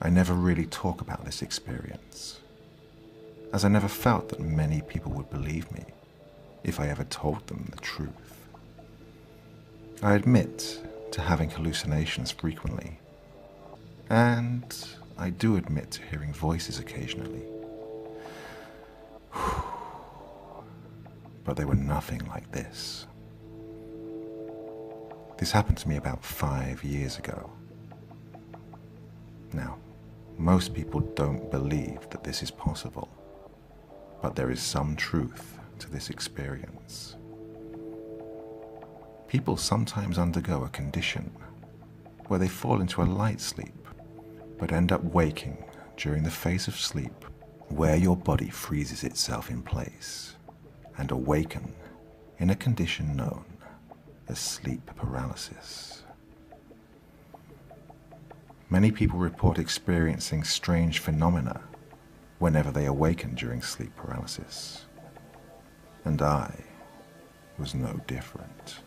I never really talk about this experience, as I never felt that many people would believe me if I ever told them the truth. I admit to having hallucinations frequently, and I do admit to hearing voices occasionally. But they were nothing like this. This happened to me about 5 years ago. Now, most people don't believe that this is possible, but there is some truth to this experience. People sometimes undergo a condition where they fall into a light sleep, but end up waking during the phase of sleep where your body freezes itself in place and awaken in a condition known as sleep paralysis. Many people report experiencing strange phenomena whenever they awaken during sleep paralysis, and I was no different.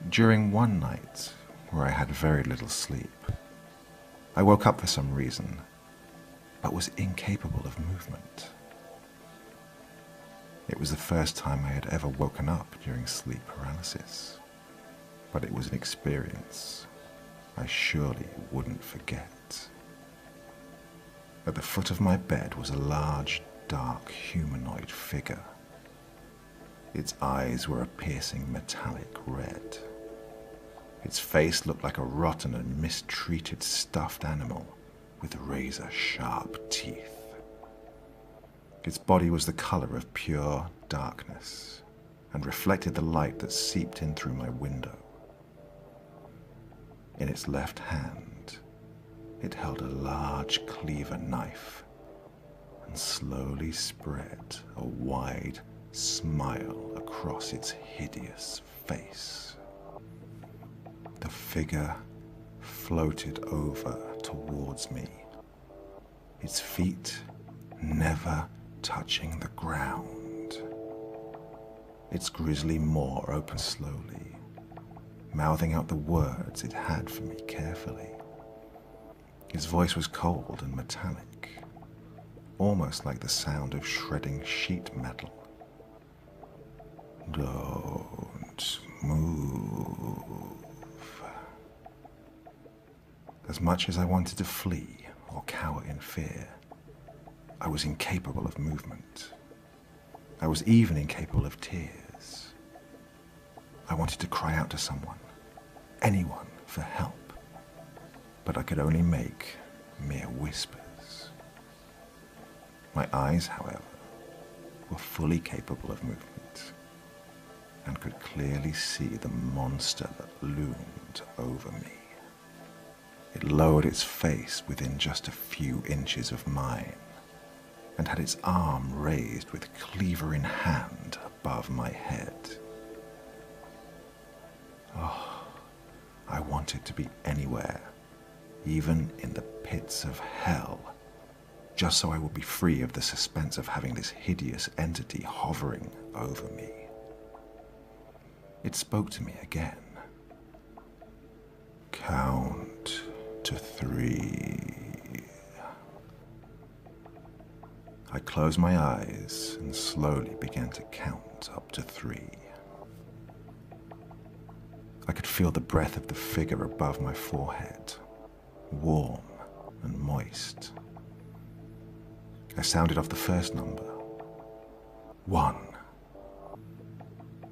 During one night where I had very little sleep, I woke up for some reason, but was incapable of movement. It was the first time I had ever woken up during sleep paralysis, but it was an experience I surely wouldn't forget. At the foot of my bed was a large, dark, humanoid figure. Its eyes were a piercing metallic red. Its face looked like a rotten and mistreated stuffed animal with razor-sharp teeth. Its body was the color of pure darkness and reflected the light that seeped in through my window. In its left hand, it held a large cleaver knife and slowly spread a wide smile across its hideous face. The figure floated over towards me, its feet never touching the ground. Its grisly maw opened slowly, mouthing out the words it had for me carefully. His voice was cold and metallic, almost like the sound of shredding sheet metal. Don't move. As much as I wanted to flee or cower in fear, I was incapable of movement. I was even incapable of tears. I wanted to cry out to someone, anyone, for help, but I could only make mere whispers. My eyes, however, were fully capable of movement and could clearly see the monster that loomed over me. It lowered its face within just a few inches of mine and had its arm raised with cleaver in hand above my head. Oh, I wanted to be anywhere, even in the pits of hell, just so I would be free of the suspense of having this hideous entity hovering over me. It spoke to me again. Count to 3. I closed my eyes and slowly began to count up to 3. I could feel the breath of the figure above my forehead, warm and moist. I sounded off the first number, 1.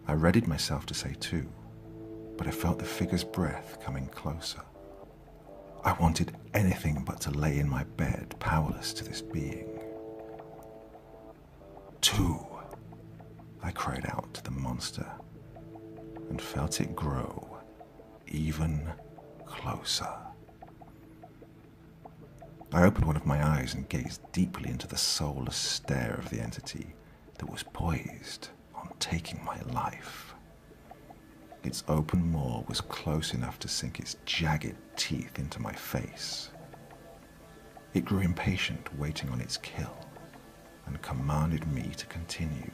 I readied myself to say 2, but I felt the figure's breath coming closer. I wanted anything but to lay in my bed, powerless to this being. 2, I cried out to the monster and felt it grow even closer. I opened one of my eyes and gazed deeply into the soulless stare of the entity that was poised on taking my life. Its open maw was close enough to sink its jagged teeth into my face. It grew impatient, waiting on its kill, and commanded me to continue.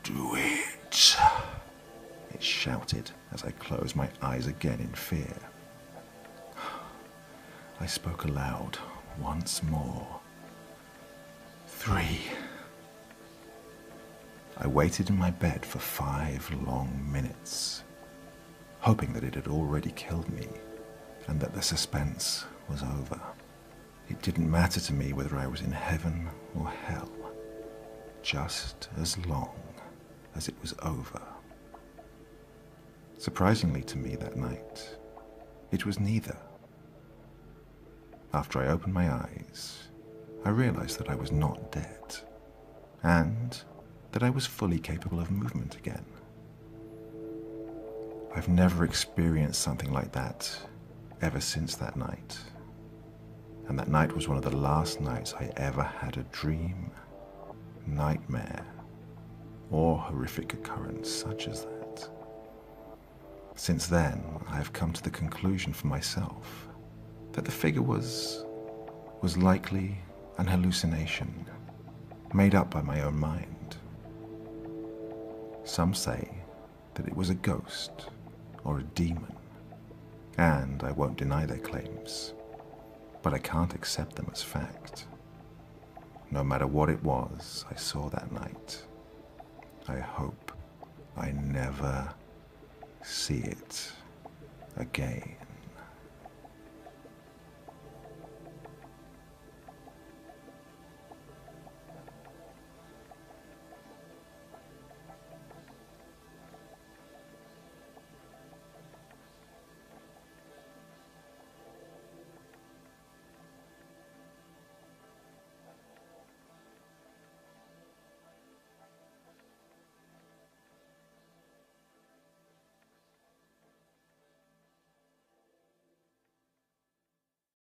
Do it, it shouted as I closed my eyes again in fear. I spoke aloud once more. 3. I waited in my bed for 5 long minutes, hoping that it had already killed me and that the suspense was over. It didn't matter to me whether I was in heaven or hell, just as long as it was over. Surprisingly to me that night, it was neither. After I opened my eyes, I realized that I was not dead, and that I was fully capable of movement again. I've never experienced something like that ever since that night, and that night was one of the last nights I ever had a dream, nightmare, or horrific occurrence such as that. Since then, I have come to the conclusion for myself that the figure was likely an hallucination made up by my own mind. Some say that it was a ghost or a demon, and I won't deny their claims, but I can't accept them as fact. No matter what it was I saw that night, I hope I never see it again.